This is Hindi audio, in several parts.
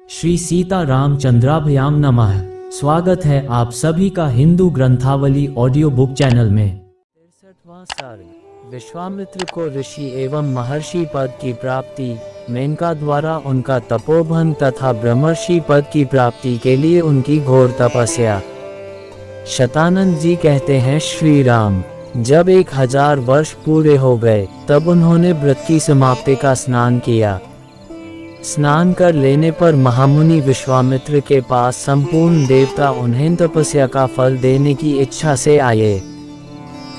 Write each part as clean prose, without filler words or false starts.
श्री सीता रामचंद्राभ्याम नमः। स्वागत है आप सभी का हिंदू ग्रंथावली ऑडियो बुक चैनल में। 63वां सर्ग। विश्वामित्र को ऋषि एवं महर्षि पद की प्राप्ति। मेनका द्वारा उनका तपोबन तथा ब्रह्मर्षि पद की प्राप्ति के लिए उनकी घोर तपस्या। शतानंद जी कहते हैं, श्री राम जब 1000 वर्ष पूरे हो गए तब उन्होंने व्रत की समाप्ति का स्नान किया। स्नान कर लेने पर महामुनि विश्वामित्र के पास संपूर्ण देवता उन्हें तपस्या का फल देने की इच्छा से आए।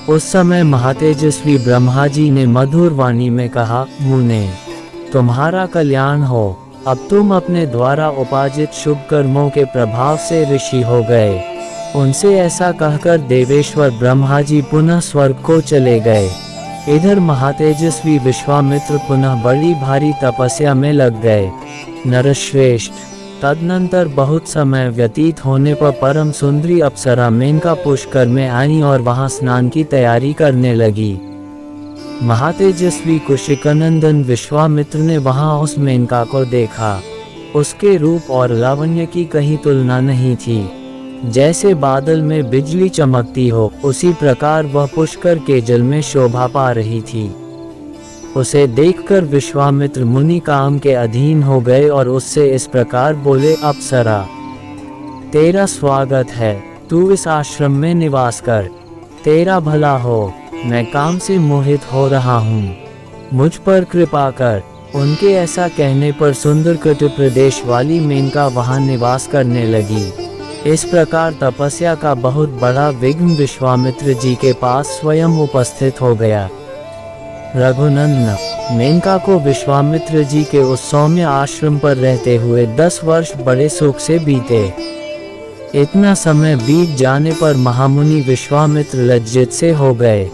उस समय महातेजस्वी ब्रह्मा जी ने मधुर वाणी में कहा, मुने तुम्हारा कल्याण हो, अब तुम अपने द्वारा उपार्जित शुभ कर्मों के प्रभाव से ऋषि हो गए। उनसे ऐसा कहकर देवेश्वर ब्रह्मा जी पुनः स्वर्ग को चले गए। इधर महातेजस्वी विश्वामित्र पुनः बड़ी भारी तपस्या में लग गए। नरश्रेष्ठ, तदनंतर बहुत समय व्यतीत होने पर परम सुंदरी अप्सरा मेनका पुष्कर में आई और वहां स्नान की तैयारी करने लगी। महातेजस्वी कुशिकनंदन विश्वामित्र ने वहां उस मेनका को देखा। उसके रूप और लावण्य की कहीं तुलना नहीं थी। जैसे बादल में बिजली चमकती हो, उसी प्रकार वह पुष्कर के जल में शोभा पा रही थी। उसे देखकर विश्वामित्र मुनि काम के अधीन हो गए और उससे इस प्रकार बोले, अप्सरा तेरा स्वागत है, तू इस आश्रम में निवास कर, तेरा भला हो, मैं काम से मोहित हो रहा हूँ, मुझ पर कृपा कर। उनके ऐसा कहने पर सुंदर कट प्रदेश वाली मेनका वहाँ निवास करने लगी। इस प्रकार तपस्या का बहुत बड़ा विघ्न विश्वामित्र जी के पास स्वयं उपस्थित हो गया। रघुनंदन, मेनका को विश्वामित्र जी के उस सौम्य आश्रम पर रहते हुए 10 वर्ष बड़े सुख से बीते। इतना समय बीत जाने पर महामुनि विश्वामित्र लज्जित से हो गए,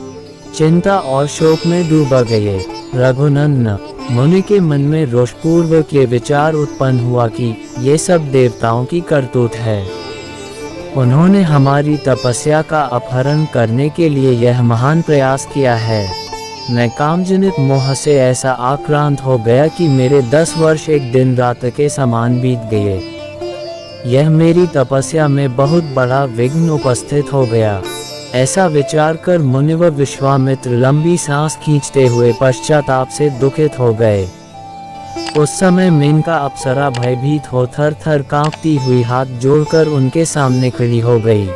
चिंता और शोक में डूब गए। रघुनंदन, मुनि के मन में रोषपूर्वक ये विचार उत्पन्न हुआ कि ये सब देवताओं की करतूत है। उन्होंने हमारी तपस्या का अपहरण करने के लिए यह महान प्रयास किया है। मैं कामजनित मोह से ऐसा आक्रांत हो गया कि मेरे 10 वर्ष एक दिन रात के समान बीत गए। यह मेरी तपस्या में बहुत बड़ा विघ्न उपस्थित हो गया। ऐसा विचार कर मुनिवर विश्वामित्र लंबी सांस खींचते हुए पश्चाताप से दुखित हो गए। उस समय मेनका अप्सरा भयभीत हो थर थर कांपती हुई हाथ जोड़कर उनके सामने खड़ी हो गई।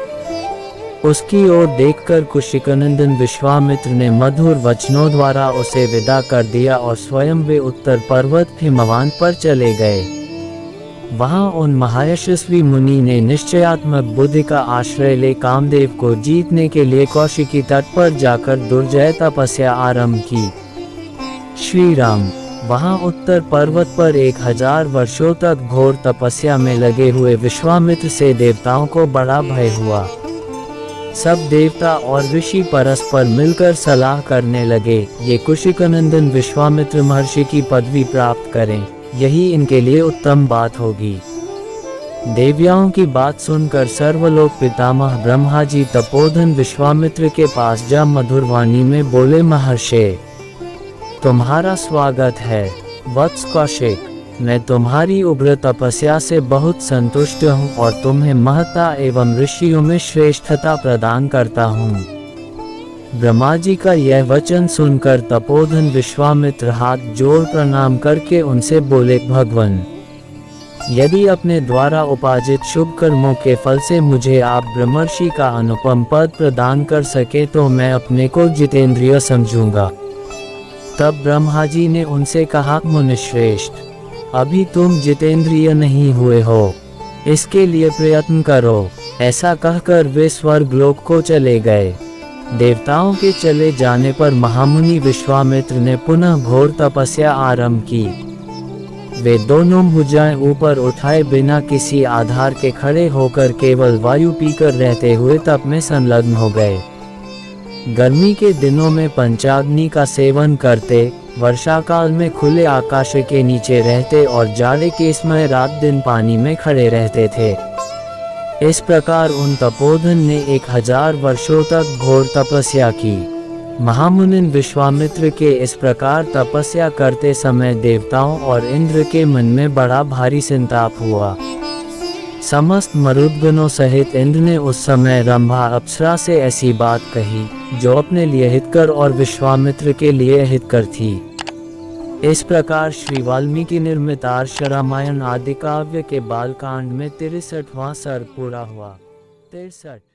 उसकी ओर देखकर कुशिकनंदन विश्वामित्र ने मधुर वचनों द्वारा उसे विदा कर दिया और स्वयं वे उत्तर पर्वत हिमवान पर चले गए। वहां उन महायशस्वी मुनि ने निश्चयात्मक बुद्धि का आश्रय ले कामदेव को जीतने के लिए कौशिकी तट पर जाकर दुर्जय तपस्या आरंभ की। श्री राम, वहां उत्तर पर्वत पर 1000 वर्षों तक घोर तपस्या में लगे हुए विश्वामित्र से देवताओं को बड़ा भय हुआ। सब देवता और ऋषि परस्पर मिलकर सलाह करने लगे, ये कुशिकनंदन विश्वामित्र महर्षि की पदवी प्राप्त करें, यही इनके लिए उत्तम बात होगी। देवताओं की बात सुनकर सर्वलोक पितामह ब्रह्मा जी तपोधन विश्वामित्र के पास जा मधुर वाणी में बोले, महर्षि तुम्हारा स्वागत है। वत्स कौशिक, मैं तुम्हारी उग्र तपस्या से बहुत संतुष्ट हूँ और तुम्हें महत्ता एवं ऋषियों में श्रेष्ठता प्रदान करता हूँ। ब्रह्मा जी का यह वचन सुनकर तपोधन विश्वामित्र हाथ जोड़ प्रणाम करके उनसे बोले, भगवान यदि अपने द्वारा उपार्जित शुभ कर्मों के फल से मुझे आप ब्रह्मर्षि का अनुपम पद प्रदान कर सके तो मैं अपने को जितेंद्रिय समझूंगा। तब ब्रह्मा जी ने उनसे कहा, मुनिश्रेष्ठ अभी तुम जितेंद्रिय नहीं हुए हो, इसके लिए प्रयत्न करो। ऐसा कहकर वे स्वर्गलोक को चले गए। देवताओं के चले जाने पर महामुनि विश्वामित्र ने पुनः घोर तपस्या आरंभ की। वे दोनों भुजाएं ऊपर उठाए बिना किसी आधार के खड़े होकर केवल वायु पीकर रहते हुए तप में संलग्न हो गए। गर्मी के दिनों में पंचाग्नि का सेवन करते, वर्षा काल में खुले आकाश के नीचे रहते और जाड़े के समय रात दिन पानी में खड़े रहते थे। इस प्रकार उन तपोधन ने 1000 वर्षों तक घोर तपस्या की। महामुनि विश्वामित्र के इस प्रकार तपस्या करते समय देवताओं और इंद्र के मन में बड़ा भारी संताप हुआ। समस्त मरुद्गणों सहित इंद्र ने उस समय रंभा अप्सरा से ऐसी बात कही जो अपने लिए हितकर और विश्वामित्र के लिए हितकर थी। इस प्रकार श्री वाल्मीकि निर्मित आर्ष रामायण आदि काव्य के बालकांड में 63वां सर्ग पूरा हुआ। 63।